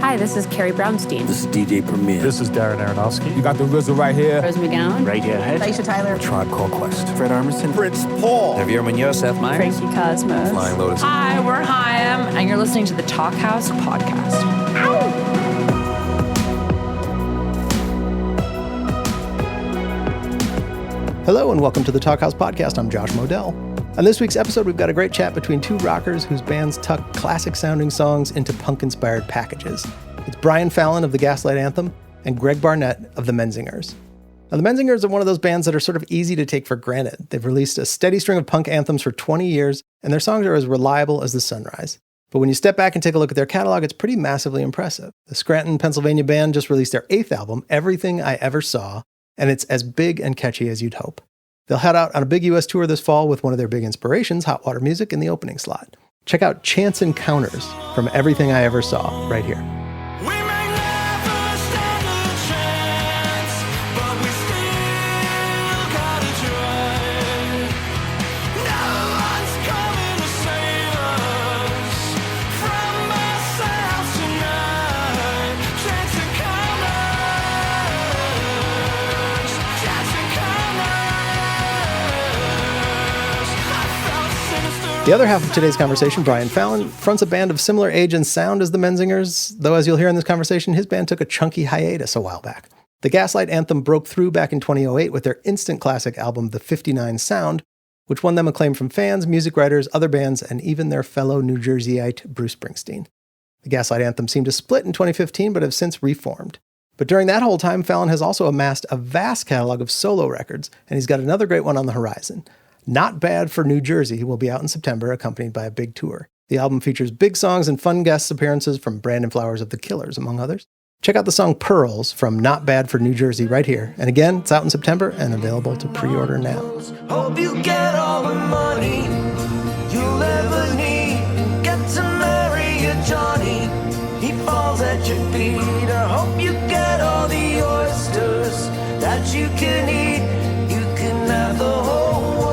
Hi, this is Carrie Brownstein. This is DJ Premier. This is Darren Aronofsky. You got the RZA right here. Rose McGowan. Radiohead. Aisha Tyler. Tribe Called Quest. Fred Armisen. Prince Paul. Javier Munoz. Seth Meyers. Frankie Cosmos. Flying Lotus. Hi, we're Chaim, and you're listening to the Talkhouse Podcast. Hello and welcome to the Talkhouse Podcast. I'm Josh Modell. On this week's episode, we've got a great chat between two rockers whose bands tuck classic-sounding songs into punk-inspired packages. It's Brian Fallon of the Gaslight Anthem and Greg Barnett of the Menzingers. Now, the Menzingers are one of those bands that are sort of easy to take for granted. They've released a steady string of punk anthems for 20 years, and their songs are as reliable as the sunrise. But when you step back and take a look at their catalog, it's pretty massively impressive. The Scranton, Pennsylvania band just released their 8th album, Everything I Ever Saw, and it's as big and catchy as you'd hope. They'll head out on a big US tour this fall with one of their big inspirations, Hot Water Music, in the opening slot. Check out Chance Encounters from Everything I Ever Saw right here. The other half of today's conversation, Brian Fallon, fronts a band of similar age and sound as the Menzingers, though as you'll hear in this conversation, his band took a chunky hiatus a while back. The Gaslight Anthem broke through back in 2008 with their instant classic album, The 59 Sound, which won them acclaim from fans, music writers, other bands, and even their fellow New Jerseyite Bruce Springsteen. The Gaslight Anthem seemed to split in 2015, but have since reformed. But during that whole time, Fallon has also amassed a vast catalog of solo records, and he's got another great one on the horizon. Not Bad for New Jersey will be out in September, accompanied by a big tour. The album features big songs and fun guest appearances from Brandon Flowers of The Killers, among others. Check out the song Pearls from Not Bad for New Jersey right here. And again, it's out in September and available to pre-order now. Hope you get all the money you'll ever need. Get to marry your Johnny. He falls at your feet. I hope you get all the oysters that you can eat. You can have the whole world.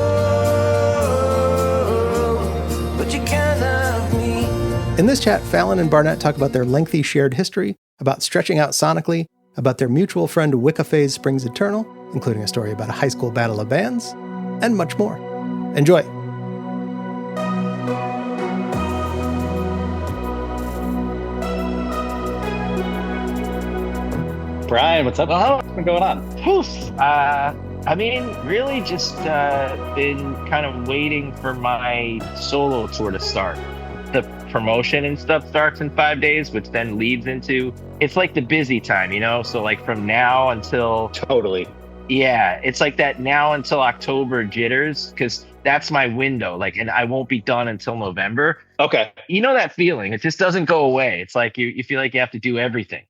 In this chat, Fallon and Barnett talk about their lengthy shared history, about stretching out sonically, about their mutual friend Wicca Phase Springs Eternal, including a story about a high school battle of bands, and much more. Enjoy. Brian, what's up? What's been going on? I mean, really just been kind of waiting for my solo tour to start. The promotion and stuff starts in 5 days, which then leads into, it's like the busy time, you know? So like from now until... Totally. Yeah, it's like that now until October jitters, because that's my window. Like, and I won't be done until November. Okay. You know that feeling? It just doesn't go away. It's like you feel like you have to do everything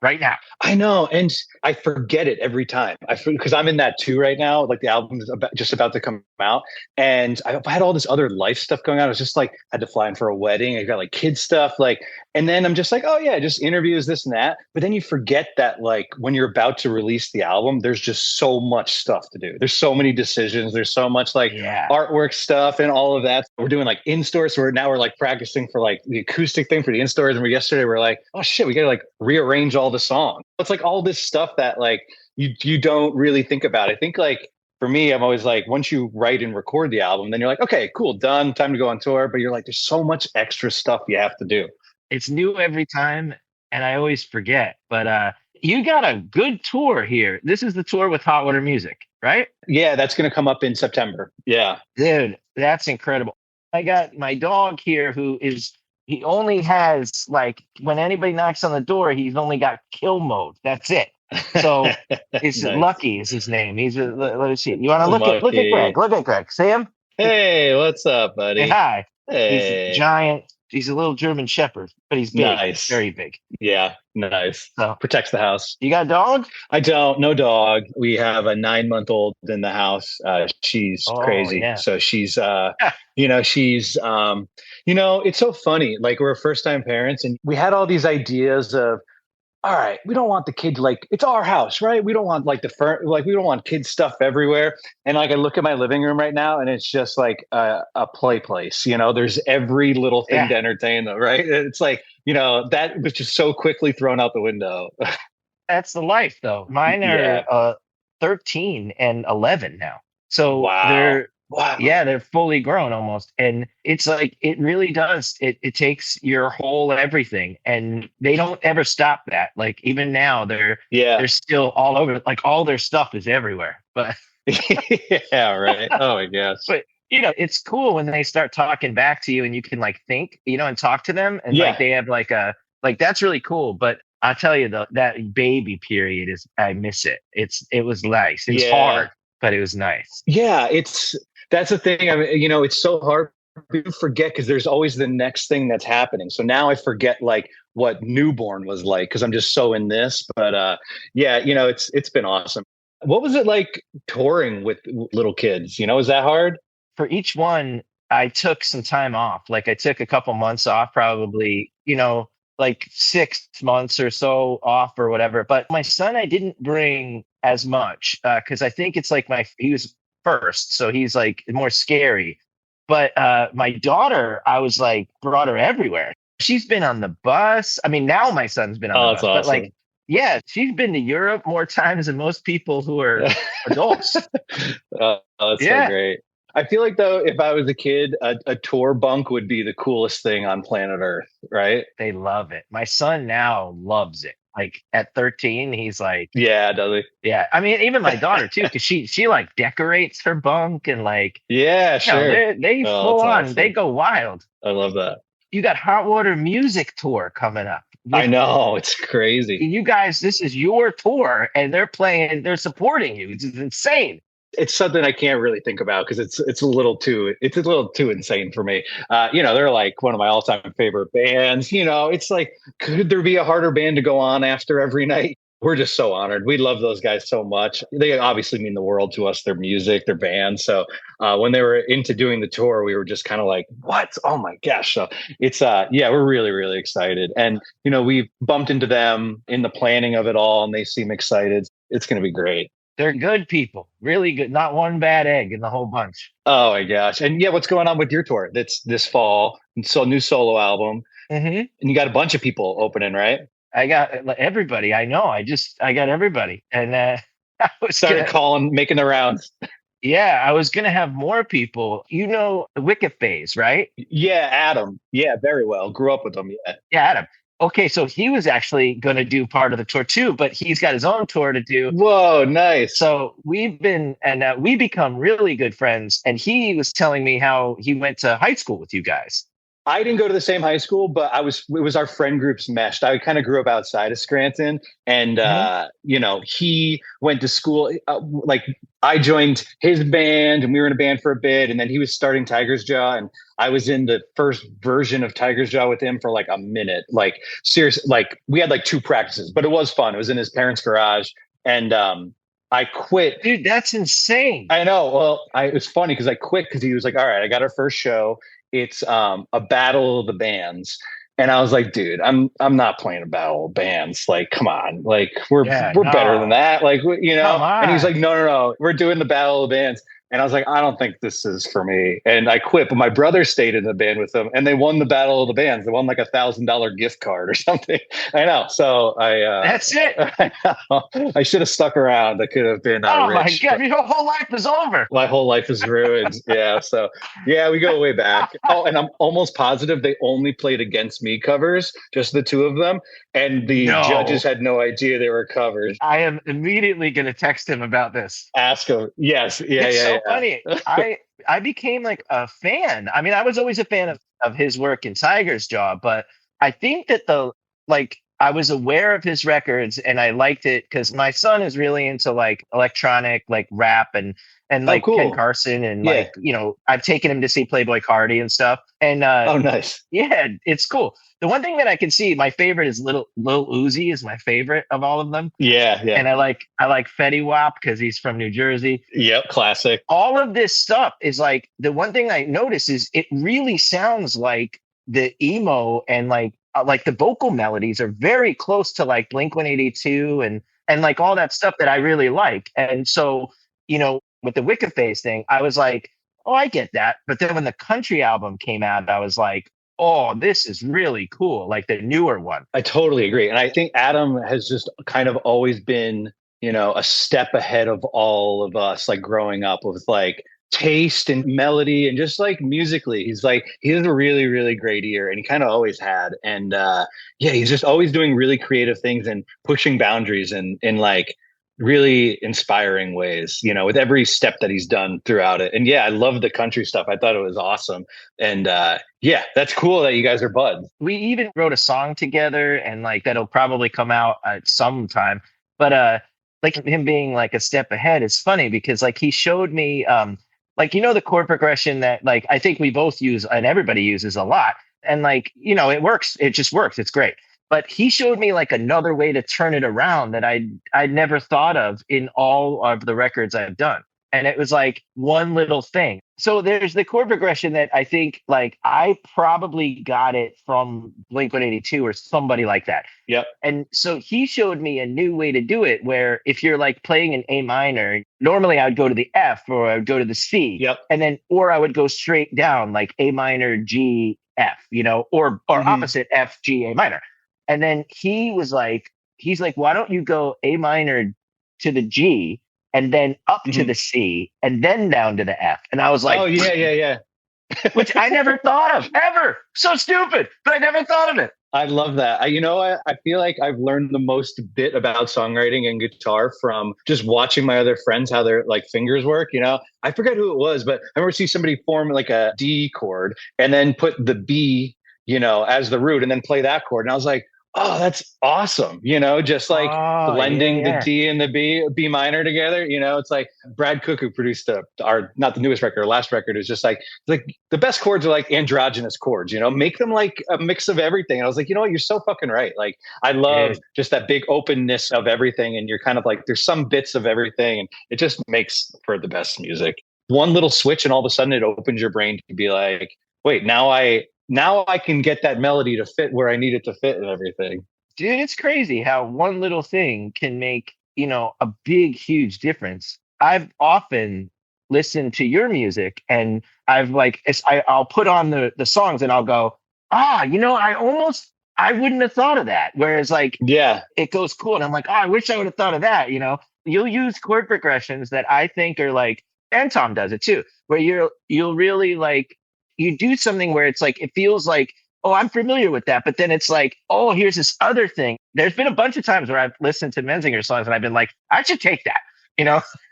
right now. I know, and I forget it every time. Because I'm in that too right now. Like the album is just about to come out, and I've had all this other life stuff going on. I was just like, had to fly in for a wedding. I got like kids stuff, like, and then I'm just like, oh yeah, just interviews, this and that. But then you forget that like when you're about to release the album, there's just so much stuff to do. There's so many decisions. There's so much like artwork stuff and all of that. We're doing like in-store, so we're like practicing for like the acoustic thing for the in-stores. And yesterday we're like, oh shit, we got to like rearrange all the songs. It's like all this stuff that like you don't really think about. I think like for me, I'm always like, once you write and record the album, then you're like, okay, cool, done, time to go on tour. But you're like, there's so much extra stuff you have to do. It's new every time, and I always forget. But you got a good tour here. This is the tour with Hot Water Music, right? Yeah, that's going to come up in September. Yeah. Dude, that's incredible. I got my dog here he only has, like, when anybody knocks on the door, he's only got kill mode. That's it. So it's nice. Lucky is his name. Let me see. You want to look at Greg? Look at Greg. See him? Hey, what's up, buddy? Say hi. Hey. He's a giant. He's a little German Shepherd, but he's big. Nice. Very big. Yeah, nice. So, protects the house. You got a dog? I don't. No dog. We have a 9-month-old in the house. She's crazy. Yeah. So she's, she's, it's so funny. Like we're first-time parents, and we had all these ideas of, all right, we don't want the kid to like, it's our house, right? We don't want like we don't want kid stuff everywhere. And like, I look at my living room right now and it's just like a play place, you know, there's every little thing to entertain them, right? It's like, you know, that was just so quickly thrown out the window. That's the life though. Mine are 13 and 11 now. So they're fully grown almost. And it's like, it really does. It takes your whole everything, and they don't ever stop that. Like even now they're still all over, like all their stuff is everywhere, but yeah, right. Oh my gosh. But you know, it's cool when they start talking back to you and you can like think, you know, and talk to them, and like they have like that's really cool. But I'll tell you that baby period I miss it. It was nice. It's hard, but it was nice. Yeah. That's the thing. I mean, you know, it's so hard to forget because there's always the next thing that's happening. So now I forget like what newborn was like because I'm just so in this. But yeah, you know, it's been awesome. What was it like touring with little kids? You know, is that hard? For each one, I took some time off. Like I took a couple months off, probably, you know, like 6 months or so off or whatever. But my son, I didn't bring as much because I think it's like he was first, so he's like more scary. But my daughter, I was like, brought her everywhere. She's been on the bus. I mean, now my son's been on the bus. Awesome. But like, yeah, she's been to Europe more times than most people who are adults. That's so great. I feel like though, if I was a kid, a tour bunk would be the coolest thing on planet Earth, right? They love it. My son now loves it. Like at 13, he's like, yeah, does he? Yeah. I mean, even my daughter too, because she like decorates her bunk and like, yeah, sure. Know, they full on, awesome. They go wild. I love that. You got Hot Water Music Tour coming up. I know, it's crazy. You guys, this is your tour, and they're supporting you. It's insane. It's something I can't really think about because it's a little too insane for me. You know, they're like one of my all-time favorite bands. You know, it's like, could there be a harder band to go on after every night? We're just so honored. We love those guys so much. They obviously mean the world to us, their music, their band. So when they were into doing the tour, we were just kind of like, what? Oh my gosh. So it's, we're really, really excited. And, you know, we bumped into them in the planning of it all and they seem excited. It's going to be great. They're good people, really good. Not one bad egg in the whole bunch. Oh my gosh. And yeah, what's going on with your tour? That's this fall. So new solo album. Mm-hmm. And you got a bunch of people opening, right? I got everybody. I know. I got everybody. And I was started calling, making the rounds. Yeah, I was going to have more people. You know, the Wicca Phase, right? Yeah, Adam. Yeah, very well. Grew up with them. Yeah, Adam. Okay, so he was actually going to do part of the tour too, but he's got his own tour to do. Whoa, nice. So we become really good friends. And he was telling me how he went to high school with you guys. I didn't go to the same high school, but it was our friend groups meshed. I kind of grew up outside of Scranton and, you know, he went to school, like I joined his band and we were in a band for a bit. And then he was starting Tiger's Jaw. And I was in the first version of Tiger's Jaw with him for like a minute, like seriously, like we had like 2 practices, but it was fun. It was in his parents' garage. And, I quit. Dude, that's insane. I know. Well, it was funny because I quit because he was like, all right, I got our first show. It's a battle of the bands. And I was like, dude, I'm not playing a battle of bands. Like, come on. Like, we're better than that. Like, you know, and he's like, no, we're doing the battle of the bands. And I was like, I don't think this is for me. And I quit. But my brother stayed in the band with them and they won the battle of the bands. They won like $1,000 gift card or something. I know. So that's it. I should have stuck around. I could have been oh rich. My God, your whole life is over. My whole life is ruined. Yeah. So yeah, we go way back. Oh, and I'm almost positive they only played Against Me covers, just the 2 of them. And the judges had no idea they were covers. I am immediately going to text him about this. Ask him. Yes. Yeah. It's so funny. I became like a fan. I mean, I was always a fan of his work in Tiger's Jaw, but I think that I was aware of his records and I liked it because my son is really into like electronic, like rap and like cool. Ken Carson and like, you know, I've taken him to see Playboi Carti and stuff. And oh, nice. Yeah, it's cool. The one thing that I can see, my favorite is Lil Uzi is my favorite of all of them. Yeah. And I like Fetty Wap because he's from New Jersey. Yep, classic. All of this stuff is like, the one thing I notice is it really sounds like the emo and like like the vocal melodies are very close to like Blink-182 and like all that stuff that I really like. And so, with the Wicca Phase thing, I was like, oh, I get that. But then when the country album came out, I was like, oh, this is really cool. Like the newer one. I totally agree. And I think Adam has just kind of always been, a step ahead of all of us, like growing up with like taste and melody and just like musically. He has a really, really great ear, and he kind of always had. And he's just always doing really creative things and pushing boundaries in like really inspiring ways, with every step that he's done throughout it. And I love the country stuff. I thought it was awesome. And that's cool that you guys are buds. We even wrote a song together, and like that'll probably come out at some time. But like him being like a step ahead is funny because like he showed me the chord progression that like I think we both use and everybody uses a lot. And like, it works. It just works. It's great. But he showed me like another way to turn it around that I'd never thought of in all of the records I've done. And it was like one little thing. So there's the chord progression that I think like I probably got it from Blink-182 or somebody like that. Yep. And so he showed me a new way to do it where if you're like playing an A minor, normally I would go to the F or I would go to the C. Yep. And then, or I would go straight down like A minor, G, F, or opposite F, G, A minor. And then he's like, why don't you go A minor to the G and then up to the C and then down to the F? And I was like, oh, yeah. Which I never thought of ever. So stupid, but I never thought of it. I love that. I feel like I've learned the most bit about songwriting and guitar from just watching my other friends, how their like fingers work. I forget who it was, but I remember seeing somebody form like a D chord and then put the B, as the root and then play that chord. And I was like, oh, that's awesome. Just like blending the D and the B minor together. It's like Brad Cook, who produced our, not the newest record, our last record, is just like the best chords are like androgynous chords, make them like a mix of everything. And I was like, you're so fucking right. Like, I love just that big openness of everything. And you're kind of like, there's some bits of everything, and it just makes for the best music. One little switch, and all of a sudden it opens your brain to be like, wait, now I can get that melody to fit where I need it to fit and everything. Dude, it's crazy how one little thing can make, a big, huge difference. I've often listened to your music and I've like, I'll put on the songs and I'll go, I wouldn't have thought of that. Whereas like, it goes cool. And I'm like, I wish I would have thought of that. You'll use chord progressions that I think are like, and Tom does it too, where you'll really like, you do something where it's like, it feels like, oh, I'm familiar with that. But then it's like, oh, here's this other thing. There's been a bunch of times where I've listened to Menzingers songs and I've been like, I should take that,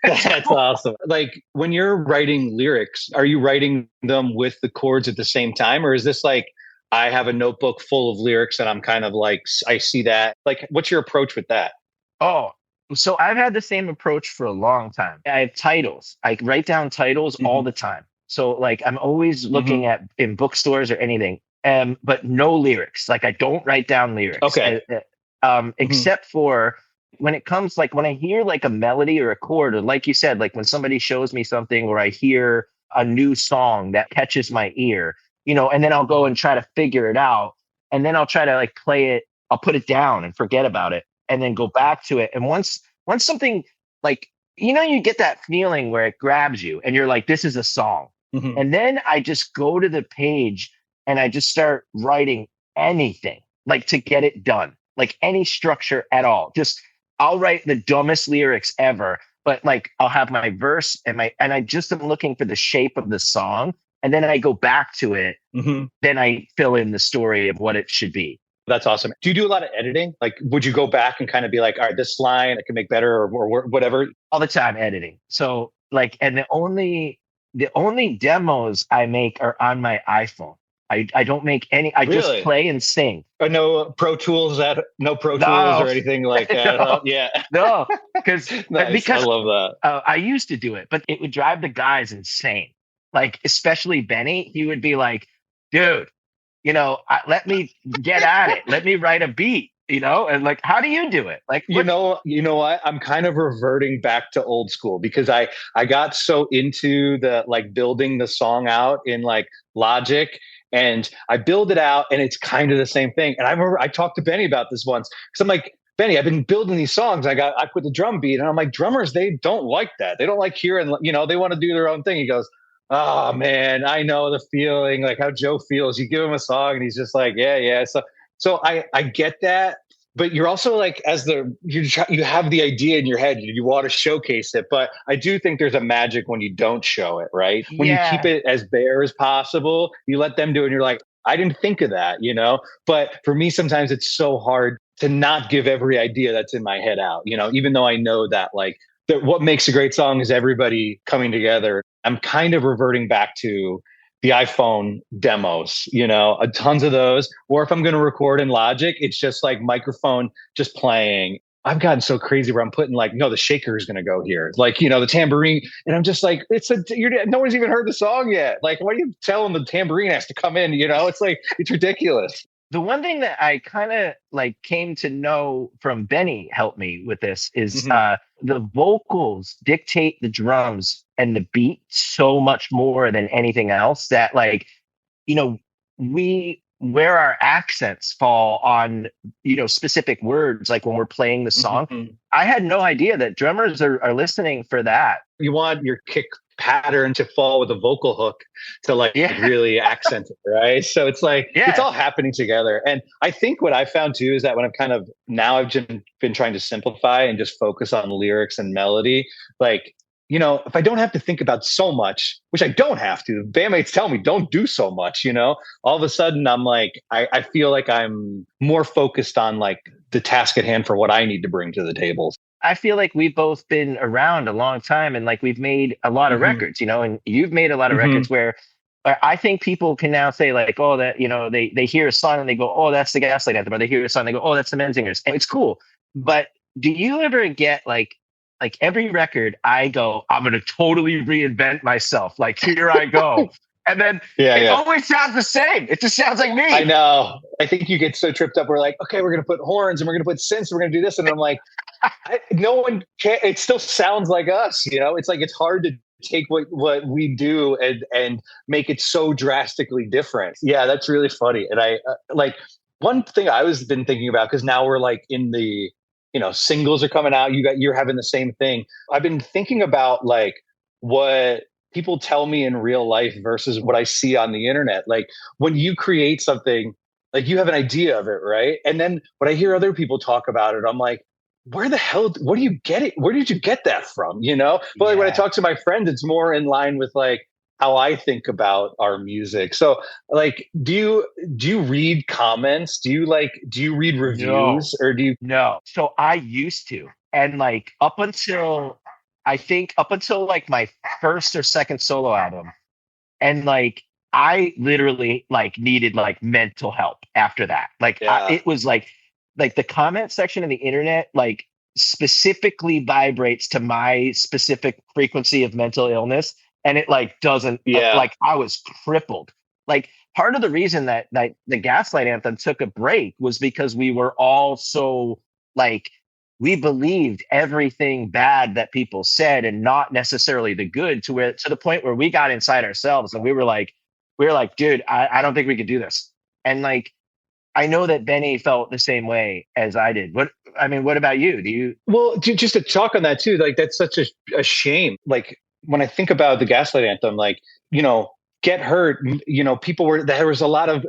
That's awesome. Like when you're writing lyrics, are you writing them with the chords at the same time? Or is this like, I have a notebook full of lyrics and I'm kind of like, I see that. Like, what's your approach with that? Oh, so I've had the same approach for a long time. I have titles. I write down titles all the time. So like I'm always looking at in bookstores or anything, but no lyrics. Like I don't write down lyrics. Okay. Except for when it comes like when I hear like a melody or a chord, or like you said, like when somebody shows me something or I hear a new song that catches my ear, and then I'll go and try to figure it out. And then I'll try to like play it. I'll put it down and forget about it and then go back to it. And once something like, you get that feeling where it grabs you and you're like, this is a song. And then I just go to the page and I just start writing anything like to get it done, like any structure at all. I'll write the dumbest lyrics ever, but like I'll have my verse and I just am looking for the shape of the song. And then I go back to it. Then I fill in the story of what it should be. That's awesome. Do you do a lot of editing? Like, would you go back and kind of be like, all right, this line I can make better or whatever? All the time editing. So like, and the only demos I make are on my iPhone. I don't make any. I just play and sing. No Pro Tools or anything like that. No. Yeah. No, because I love that. I used to do it, but it would drive the guys insane. Like especially Benny, he would be like, "Dude, let me get at it. Let me write a beat." And like, how do you do it? Like, you know what? I'm kind of reverting back to old school because I got so into the like building the song out in like Logic And I build it out and it's kind of the same thing. And I remember I talked to Benny about this once because I'm like, Benny, I've been building these songs. I put the drum beat and I'm like, drummers, they don't like that. They don't like hearing, they want to do their own thing. He goes, oh man, I know the feeling, like how Joe feels. You give him a song and he's just like, yeah. So I get that. But you're also like, you have the idea in your head, you want to showcase it. But I do think there's a magic when you don't show it, right? When you keep it as bare as possible, you let them do it and you're like, I didn't think of that, But for me, sometimes it's so hard to not give every idea that's in my head out, even though I know that that what makes a great song is everybody coming together. I'm kind of reverting back to the iPhone demos, tons of those. Or if I'm going to record in Logic, it's just like microphone just playing. I've gotten so crazy where I'm putting no, the shaker is going to go here. The tambourine. And I'm just like, no one's even heard the song yet. Why do you tell them the tambourine has to come in? It's it's ridiculous. The one thing that I kind of came to know from Benny helped me with this is the vocals dictate the drums and the beat so much more than anything else that where our accents fall on, specific words, like when we're playing the song. I had no idea that drummers are listening for that. You want your kick pattern to fall with a vocal hook to really accent it, right? So it's it's all happening together. And I think what I found too is that when I've been trying to simplify and just focus on lyrics and melody, if I don't have to think about so much, which I don't have to, bandmates tell me don't do so much, all of a sudden I'm I feel like I'm more focused on the task at hand for what I need to bring to the table. I feel like we've both been around a long time and we've made a lot of records, and you've made a lot of records where I think people can now say oh, that, they hear a song and they go, oh, that's the Gaslight Anthem. Or they hear a song and they go, oh, that's the Menzingers. And it's cool. But do you ever get every record I go, I'm going to totally reinvent myself. Here I go. And then it always sounds the same. It just sounds like me. I know. I think you get so tripped up. We're okay, we're going to put horns and we're going to put synths. We're going to do this. And I'm no one can. It still sounds like us. It's it's hard to take what we do and make it so drastically different. Yeah, that's really funny. And I one thing I was been thinking about, because now we're in the, singles are coming out. You're having the same thing. I've been thinking about what people tell me in real life versus what I see on the internet. When you create something, you have an idea of it, right? And then when I hear other people talk about it, I'm where the hell, where do you get it? Where did you get that from? But when I talk to my friends, it's more in line with how I think about our music. So do you read comments? Do you read reviews? Or do you? No. So I used to, and up until my first or second solo album. And I literally needed mental help after that. It was the comment section of the internet, specifically vibrates to my specific frequency of mental illness. And it doesn't, I was crippled. Part of the reason that the Gaslight Anthem took a break was because we were all so we believed everything bad that people said and not necessarily the good, to the point where we got inside ourselves and we were like, dude, I don't think we could do this. And I know that Benny felt the same way as I did. What about you? Do you? Well, just to talk on that too, that's such a shame. When I think about the Gaslight Anthem, Get Hurt, there was a lot of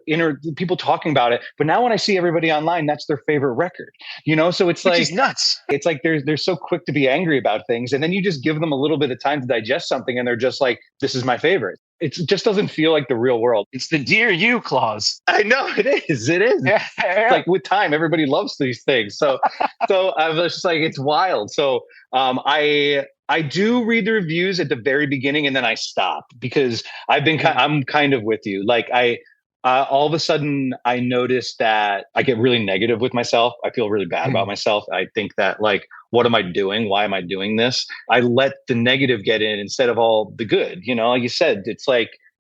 people talking about it, but now when I see everybody online, that's their favorite record, so it's Which is nuts. It's they're so quick to be angry about things. And then you just give them a little bit of time to digest something and they're just this is my favorite. It just doesn't feel like the real world. It's the dear you clause. I know it is. Yeah. It's with time, everybody loves these things. So I was just it's wild. So I do read the reviews at the very beginning and then I stop because I'm kind of with you. All of a sudden I noticed that I get really negative with myself. I feel really bad about myself. I think that what am I doing? Why am I doing this? I let the negative get in instead of all the good. Like you said, it's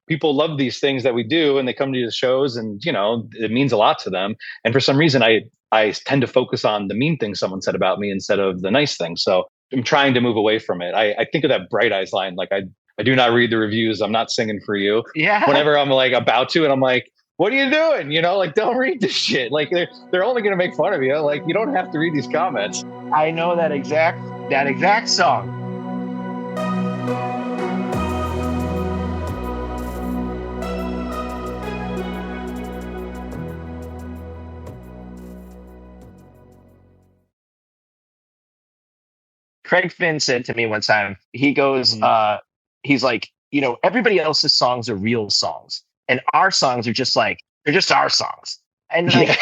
people love these things that we do and they come to the shows and, it means a lot to them. And for some reason, I tend to focus on the mean things someone said about me instead of the nice things. So I'm trying to move away from it. I think of that Bright Eyes line. I do not read the reviews. I'm not singing for you. Yeah. Whenever I'm about to, and I'm what are you doing? Like, don't read this shit. Like, they're only going to make fun of you. Like, you don't have to read these comments. I know that exact song. Craig Finn said to me one time, he goes, he's like, everybody else's songs are real songs. And our songs are they're just our songs. And like,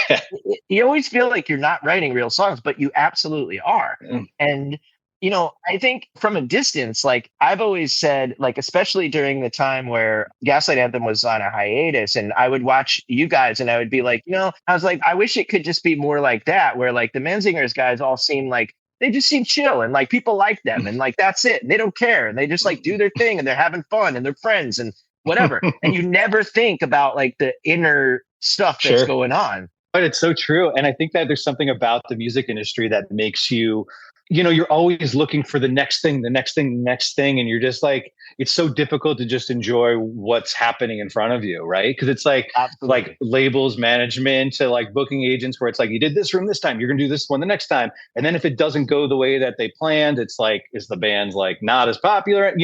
you always feel like you're not writing real songs, but you absolutely are. And, I think from a distance, like I've always said, like, especially during the time where Gaslight Anthem was on a hiatus and I would watch you guys and I would be like, I was like, I wish it could just be more like that, where like the Menzingers guys all seem like, they just seem chill and like people like them and like that's it. And they don't care and they just like do their thing and they're having fun and they're friends and whatever. And you never think about like the inner stuff that's going on. But it's so true. And I think that there's something about the music industry that makes you, you're always looking for the next thing. And you're just like, it's so difficult to just enjoy what's happening in front of you, right? Because it's like, like labels, management, to like booking agents where it's like, you did this room this time, you're going to do this one the next time. And then if it doesn't go the way that they planned, it's like, is the band's like not as popular,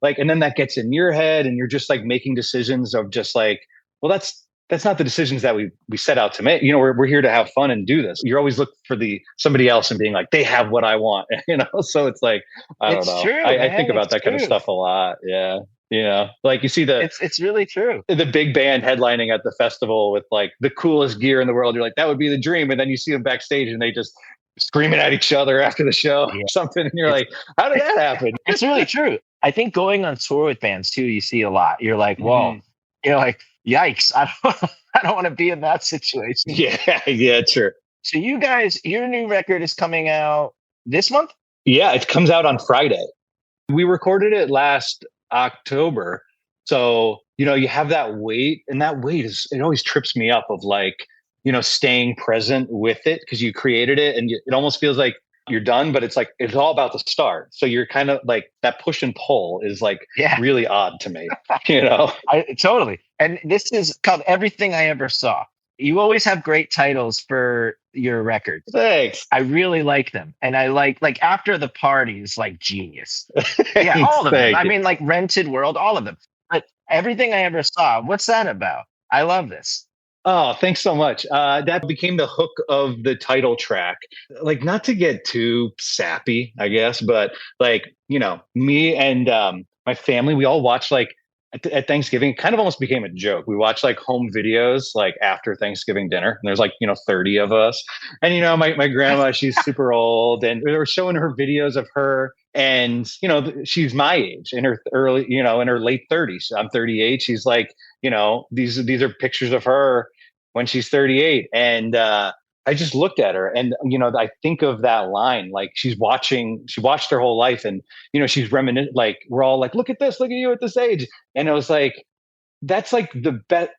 like, and then that gets in your head and you're just like making decisions of just like, well, that's not the decisions that we set out to make. We're here to have fun and do this. You're always looking for somebody else and being like, they have what I want, So it's like, I don't know. True, I think about that kind of stuff a lot. Yeah. Like you see it's really true. The big band headlining at the festival with like the coolest gear in the world. You're like, that would be the dream. And then you see them backstage and they just screaming at each other after the show or something. And you're like, how did that happen? It's really true. I think going on tour with bands too, you see a lot. You're like, whoa, like, yikes, I don't want to be in that situation. Yeah, sure. So you guys, your new record is coming out this month? Yeah, it comes out on Friday. We recorded it last October. So, you have that wait, and that wait it always trips me up of like, staying present with it because you created it and it almost feels like you're done, but it's like, it's all about the start. So you're kind of like that push and pull is like really odd to me, Totally. And this is called Everything I Ever Saw. You always have great titles for your records. Thanks. I really like them. And I like After the Party is like genius. Yeah, all of them. I mean, like Rented World, all of them. But Everything I Ever Saw, what's that about? I love this. Oh, thanks so much. That became the hook of the title track. Like, not to get too sappy, I guess, but like, me and my family, we all watch like at Thanksgiving, it kind of almost became a joke. We watch like home videos like after Thanksgiving dinner. And there's like, 30 of us. And, my grandma, she's super old. And they were showing her videos of her. And, she's my age in her early, in her late 30s. I'm 38. She's like, these are pictures of her when she's 38. And I just looked at her and, I think of that line, like she watched her whole life and, she's reminiscent, like we're all like, look at you at this age. And it was like, that's like the best,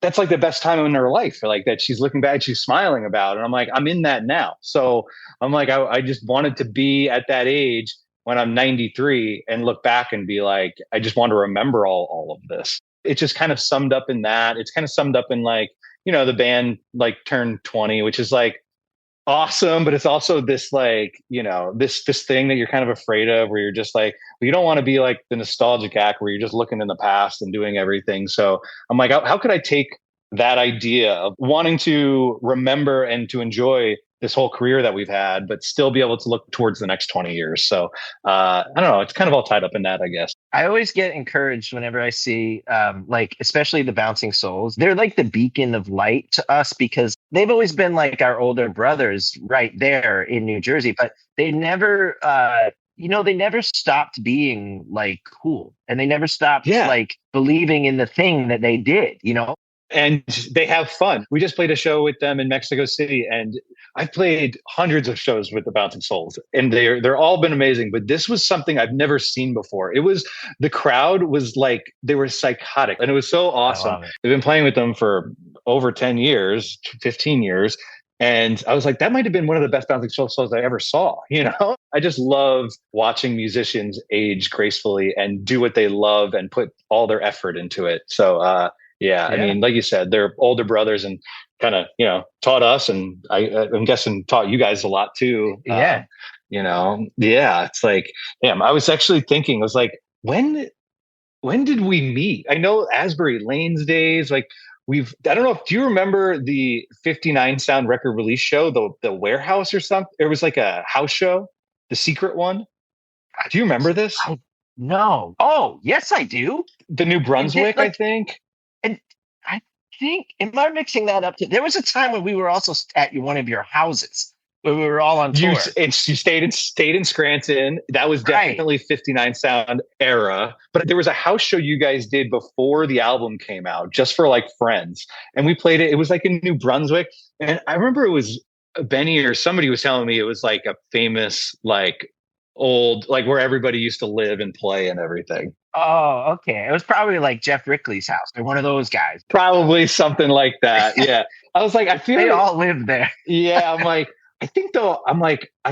that's like the best time in her life, like that she's looking back, she's smiling about. And I'm like, I'm in that now. So I'm like, I just wanted to be at that age when I'm 93 and look back and be like, I just want to remember all of this. It just kind of summed up in that. It's kind of summed up in like, the band like turned 20, which is like awesome, but it's also this like, this thing that you're kind of afraid of where you're just like, well, you don't want to be like the nostalgic act where you're just looking in the past and doing everything. So I'm like, how could I take that idea of wanting to remember and to enjoy this whole career that we've had, but still be able to look towards the next 20 years. So I don't know. It's kind of all tied up in that, I guess. I always get encouraged whenever I see like, especially the Bouncing Souls. They're like the beacon of light to us because they've always been like our older brothers right there in New Jersey, but they never, they never stopped being like cool and they never stopped like believing in the thing that they did, And they have fun. We just played a show with them in Mexico City, and I've played hundreds of shows with the Bouncing Souls, and they're all been amazing. But this was something I've never seen before. The crowd was like, they were psychotic, and it was so awesome. They've been playing with them for over 10 years, 15 years. And I was like, that might have been one of the best Bouncing Souls I ever saw. I just love watching musicians age gracefully and do what they love and put all their effort into it. So, Yeah. I mean, like you said, they're older brothers and kind of, taught us, and I'm guessing taught you guys a lot too. Yeah. It's like, damn, I was actually thinking, I was like, when did we meet? I know Asbury Lane's days, like I don't know, do you remember the 59 Sound record release show, the Warehouse or something? It was like a house show, the secret one. Do you remember this? No. Oh, yes, I do. The New Brunswick, I think. And I think, am I mixing that up? There was a time when we were also at one of your houses where we were all on tour. You stayed in Scranton. That was definitely 59 Sound era. But there was a house show you guys did before the album came out, just for like friends. And we played it. It was like in New Brunswick. And I remember it was Benny or somebody was telling me it was like a famous, like old, like where everybody used to live and play and everything. Oh, okay. It was probably like Jeff Rickley's house or one of those guys. Probably something like that. Yeah. I was like, I feel they all lived there. Yeah. I'm like, I think though,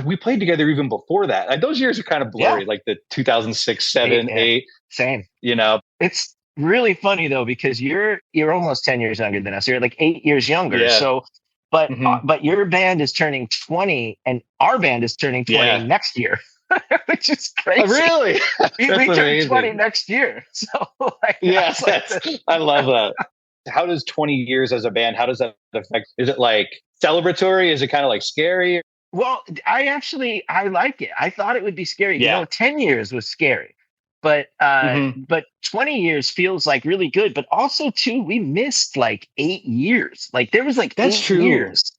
we played together even before that. Like, those years are kind of blurry, like the 2006, 7, 8. Same. It's really funny though, because you're almost 10 years younger than us. You're like 8 years younger. Yeah. So, but your band is turning 20 and our band is turning 20 next year. Which is crazy. Oh, really? we turn 20 next year. So I love that. How does 20 years as a band, how does that affect? Is it like celebratory? Is it kind of like scary? Well, I like it. I thought it would be scary. 10 years was scary. But 20 years feels like really good. But also too, we missed like 8 years. Like there was like That's 8 true. years,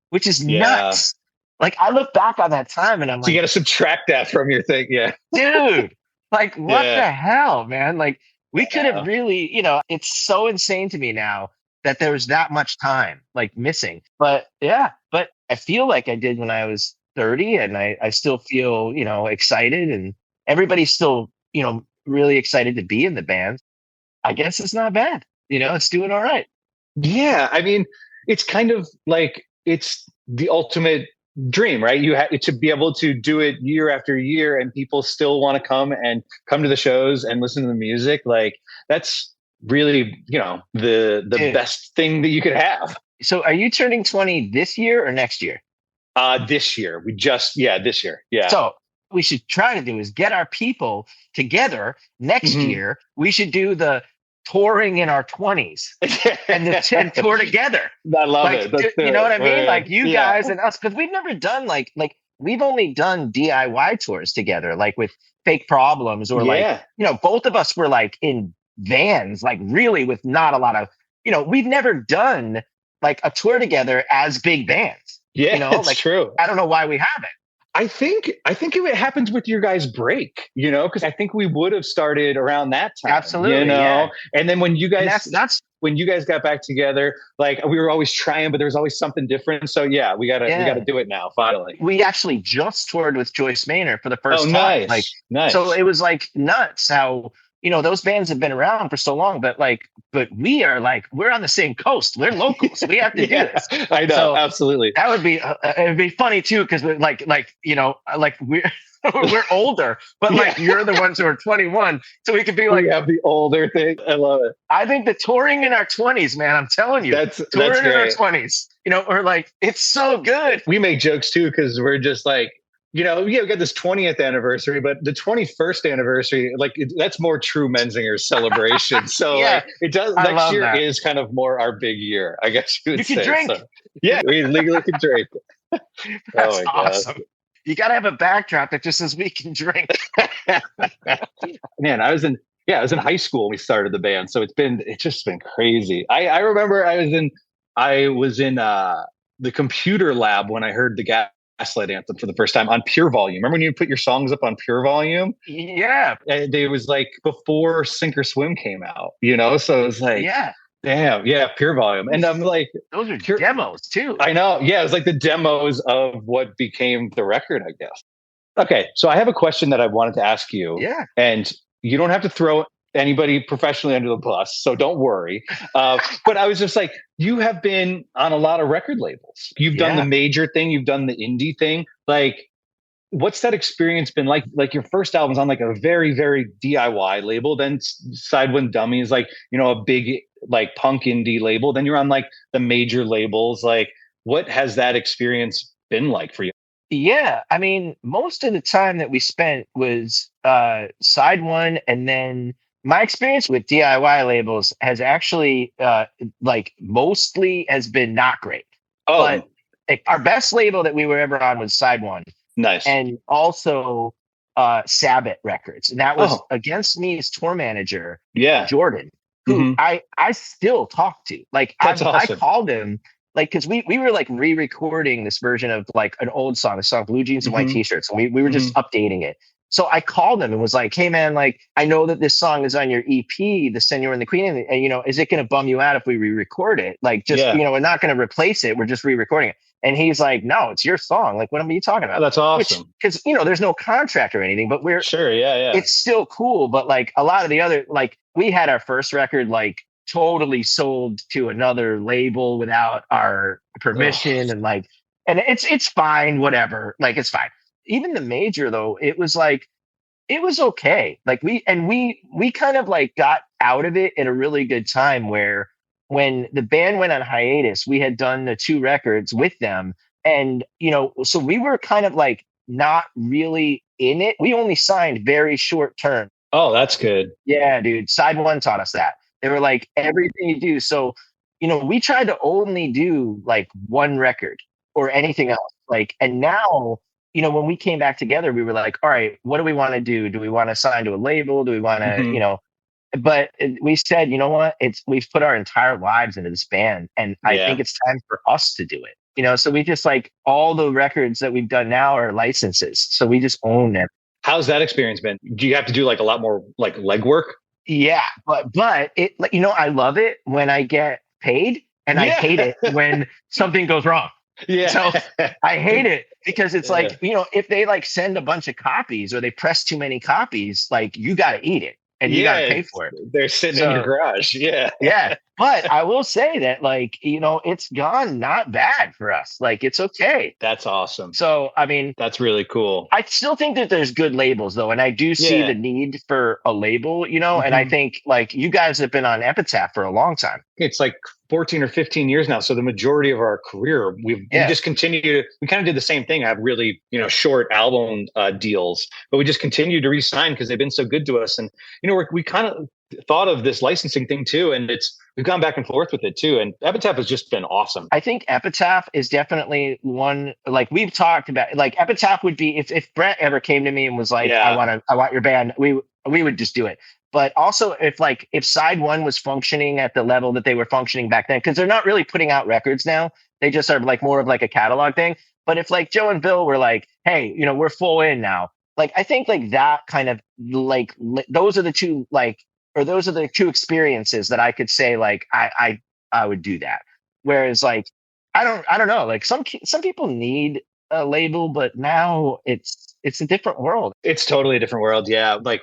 which is nuts. Like I look back on that time and I'm like, you got to subtract that from your thing. Yeah. Dude, like what the hell, man? Like we could have really, it's so insane to me now that there was that much time like missing. But I feel like I did when I was 30 and I still feel, excited and everybody's still, really excited to be in the band. I guess it's not bad. It's doing all right. Yeah. I mean, it's kind of like, it's the ultimate dream, right? You have to be able to do it year after year and people still want to come to the shows and listen to the music. Like that's really, the best thing that you could have. So are you turning 20 this year or next year? This year. This year. Yeah. So we should try to do is get our people together next year. We should do the touring in our 20s and tour together. I love it. You know what I mean? Like you guys and us, because we've never done like we've only done DIY tours together, like with Fake Problems or both of us were like in vans, like really with not a lot of, we've never done like a tour together as big bands. Yeah, it's true. I don't know why we haven't. I think it happens with your guys' break, because I think we would have started around that time. Absolutely. And then when you guys when you guys got back together, like we were always trying, but there was always something different. So we gotta do it now. Finally, we actually just toured with Joyce Manor for the first time. Nice. So it was like nuts how those bands have been around for so long, but we are we're on the same coast. We're locals. We have to do this. I know. So absolutely. That would be, it'd be funny too. Cause we're we're older, but you're the ones who are 21. So we could be we have the older thing. I love it. I think the touring in our 20s, man, I'm telling you, touring in our 20s, we're it's so good. We make jokes too. Cause we're just we got this 20th anniversary, but the 21st anniversary, that's more true Menzingers celebration. So it does. Next year is kind of more our big year, I guess you would say. You can drink. So, yeah, we legally can drink. That's awesome. You got to have a backdrop that just says we can drink. Man, I was in high school when we started the band. So it's just been crazy. I remember I was in the computer lab when I heard the Gaslight Anthem for the first time on Pure Volume. Remember when you put your songs up on Pure Volume? Yeah. It was before Sink or Swim came out, So it was damn, Pure Volume. And I'm those are demos too. I know. Yeah, it was the demos of what became the record, I guess. Okay, so I have a question that I wanted to ask you. Yeah. And you don't have to throw anybody professionally under the bus, so don't worry. But I was just you have been on a lot of record labels. You've done the major thing. You've done the indie thing. What's that experience been like? Your first album's on a very, very DIY label. Then Side One Dummy is a big like punk indie label, then you're on like the major labels. Like, what has that experience been like for you? Yeah, I mean, most of the time that we spent was side one, and then my experience with DIY labels has actually like mostly has been not great. Oh, But like, our best label that we were ever on was side one, nice. and also Sabbath Records, and that was Against Me's tour manager, Yeah. Jordan, who I still talk to. Like, That's I awesome. called him. Like, because we were like re-recording this version of like an old song, the song Blue Jeans and White T-Shirts. And we were just updating it. So I called him and was like, hey man, like, I know that this song is on your EP, The Senor and the Queen. And you know, is it going to bum you out if we re-record it? Like, just, you know, we're not going to replace it. We're just re-recording it. And he's like, no, it's your song. Like, what are you talking about? Oh, that's awesome. Because, you know, there's no contract or anything, but we're sure. Yeah. It's still cool. But like a lot of the other, like, we had our first record, like, totally sold to another label without our permission. And like, and it's fine, whatever, like, it's fine. Even the major though, it was like, it was okay. Like we kind of like got out of it at a really good time, where when the band went on hiatus, we had done the 2 records with them, and you know, so we were kind of like not really in it. We only signed very short term. Oh, that's good. Yeah, dude. Side one taught us that. They were like, everything you do. So, you know, we tried to only do like 1 record or anything else. Like, and now, you know, when we came back together, we were like, all right, what do we want to do? Do we want to sign to a label? Do we want to, you know, but we said, you know what, we've put our entire lives into this band, and I think it's time for us to do it. You know, so we just like, all the records that we've done now are licenses. So we just own them. How's that experience been? Do you have to do like a lot more like legwork? Yeah, but it, you know, I love it when I get paid, and I hate it when something goes wrong. Yeah. So I hate it because it's like, you know, if they like send a bunch of copies or they press too many copies, like, you got to eat it and you got to pay for it. They're sitting in your garage. Yeah. Yeah. But I will say that, like, you know, it's gone not bad for us. Like, it's okay. That's awesome. So, I mean, that's really cool. I still think that there's good labels though. And I do see the need for a label, you know, and I think like you guys have been on Epitaph for a long time. It's like 14 or 15 years now. So the majority of our career, we just continue to, we kind of did the same thing. I have really, you know, short album deals, but we just continue to re-sign because they've been so good to us. And, you know, we kind of thought of this licensing thing too. And we've gone back and forth with it too. And Epitaph has just been awesome. I think Epitaph is definitely one, like we've talked about, like Epitaph would be, if Brett ever came to me and was like, I want your band, we would just do it. But also if side one was functioning at the level that they were functioning back then, because they're not really putting out records now. They just are like more of like a catalog thing. But if like Joe and Bill were like, hey, you know, we're full in now. Like, I think like that kind of like, those are the two, like, or those are the two experiences that I could say, like, I would do that. Whereas like, I don't know, like some people need a label, but now it's a different world. It's totally a different world. Yeah. Like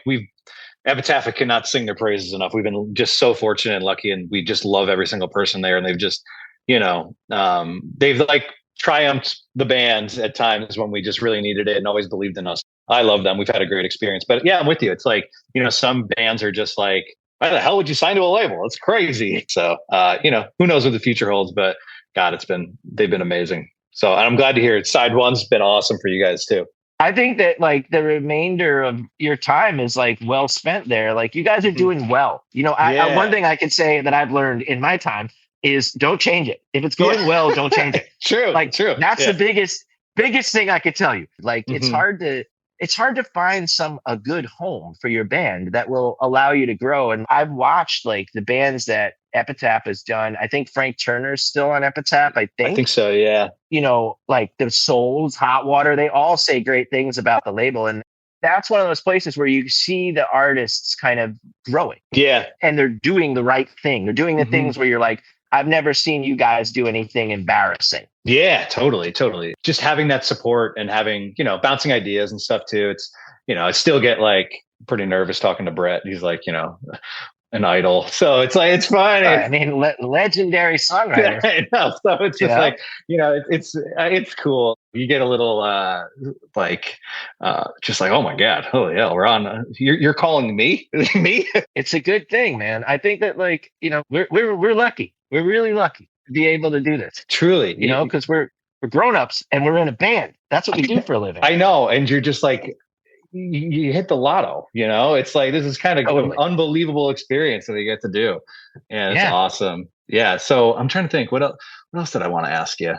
Epitaph, I cannot sing their praises enough. We've been just so fortunate and lucky, and we just love every single person there. And they've just, you know, they've like triumphed the band at times when we just really needed it and always believed in us. I love them. We've had a great experience. But yeah, I'm with you. It's like, you know, some bands are just like, why the hell would you sign to a label? It's crazy. So, you know, who knows what the future holds, but God, they've been amazing. So, and I'm glad to hear it. Side one's been awesome for you guys too. I think that like the remainder of your time is like well spent there. Like, you guys are doing well. You know, one thing I could say that I've learned in my time is don't change it. If it's going well, don't change it. True. That's the biggest thing I could tell you. Like, it's hard to find a good home for your band that will allow you to grow. And I've watched like the bands that Epitaph has done. I think Frank Turner's still on Epitaph. I think so. Yeah. You know, like the Souls, Hot Water, they all say great things about the label. And that's one of those places where you see the artists kind of growing. Yeah. And they're doing the right thing. They're doing the things where you're like, I've never seen you guys do anything embarrassing. Yeah, totally. Just having that support and having, you know, bouncing ideas and stuff too. It's, you know, I still get like pretty nervous talking to Brett. He's like, you know, an idol. So it's like, it's funny. I mean, legendary songwriter. I know. So it's just like, it's cool. You get a little just like, oh my God, holy hell, we're on. You're calling me? Me? It's a good thing, man. I think that we're lucky. We're really lucky to be able to do this. Truly, because we're grown-ups and we're in a band. That's what we do for a living. I know, and you're just like, you hit the lotto. It's like, this is kind of an unbelievable experience that you get to do, and it's awesome. Yeah. So I'm trying to think, what else did I want to ask you?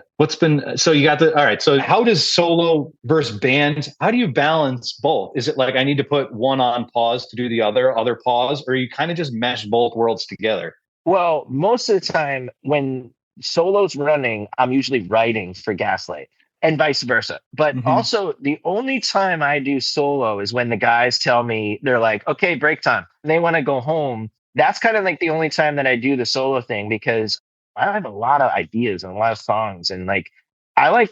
So you got all right. So how does solo versus band? How do you balance both? Is it like I need to put one on pause to do the other pause, or you kind of just mesh both worlds together? Well, most of the time when solo's running, I'm usually writing for Gaslight and vice versa. But also the only time I do solo is when the guys tell me, they're like, okay, break time. They want to go home. That's kind of like the only time that I do the solo thing, because I have a lot of ideas and a lot of songs. And like, I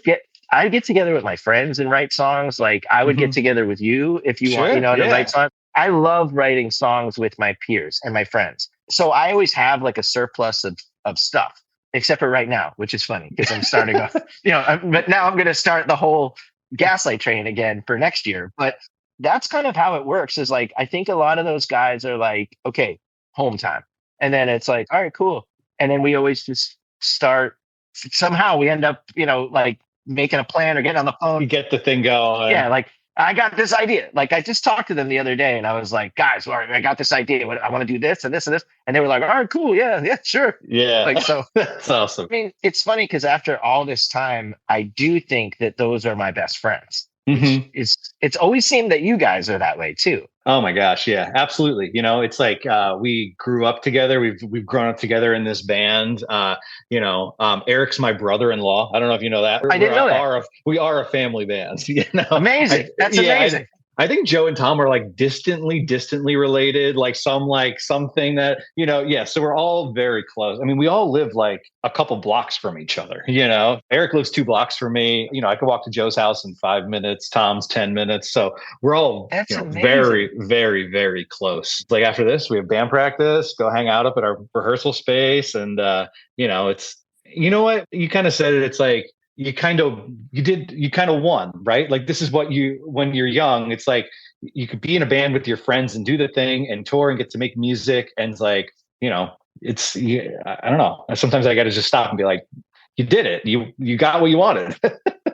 get together with my friends and write songs. Like I would get together with you if you want, to write songs. I love writing songs with my peers and my friends. So I always have like a surplus of stuff, except for right now, which is funny because I'm starting off, but now I'm going to start the whole Gaslight train again for next year. But that's kind of how it works, is like, I think a lot of those guys are like, okay, home time. And then it's like, all right, cool. And then we always just start, somehow we end up, like making a plan or getting on the phone. You get the thing going. Yeah. Like, I got this idea. Like, I just talked to them the other day and I was like, guys, I got this idea. I want to do this and this and this. And they were like, all right, cool. Yeah, sure. Yeah. Like, so that's awesome. I mean, it's funny because after all this time, I do think that those are my best friends. It's always seemed that you guys are that way too. Oh my gosh. Yeah, absolutely. It's like, we grew up together. We've grown up together in this band. Eric's my brother-in-law. I don't know if you know that. I didn't know that. We are a family band. Amazing. That's amazing. I think Joe and Tom are like distantly related, like something that, so we're all very close. I mean, we all live like a couple blocks from each other, Eric lives 2 blocks from me. I could walk to Joe's house in 5 minutes, Tom's 10 minutes. So we're all very, very, very close. Like after this, we have band practice, go hang out up at our rehearsal space. And, it's, what you kind of said it. It's like, you kind of won, right? Like this is what when you're young, it's like you could be in a band with your friends and do the thing and tour and get to make music. And it's like, I don't know. Sometimes I got to just stop and be like, you did it. You got what you wanted.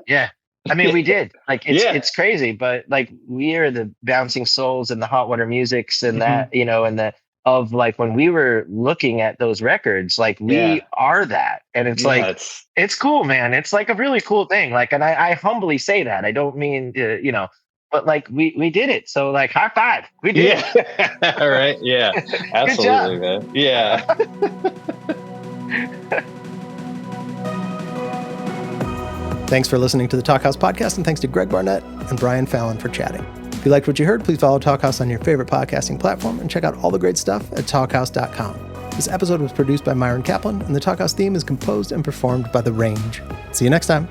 Yeah. I mean, we did. Like, it's crazy, but like we are the Bouncing Souls and the Hot Water Musics and that, and the, of like when we were looking at those records, like we are that. And it's like, it's cool, man. It's like a really cool thing. Like, and I humbly say that. I don't mean, but like we did it. So like high five. We did it. All right. Yeah, absolutely, man. Yeah. Thanks for listening to the Talkhouse Podcast, and thanks to Greg Barnett and Brian Fallon for chatting. If you liked what you heard, please follow Talkhouse on your favorite podcasting platform and check out all the great stuff at talkhouse.com. This episode was produced by Myron Kaplan, and the Talkhouse theme is composed and performed by The Range. See you next time.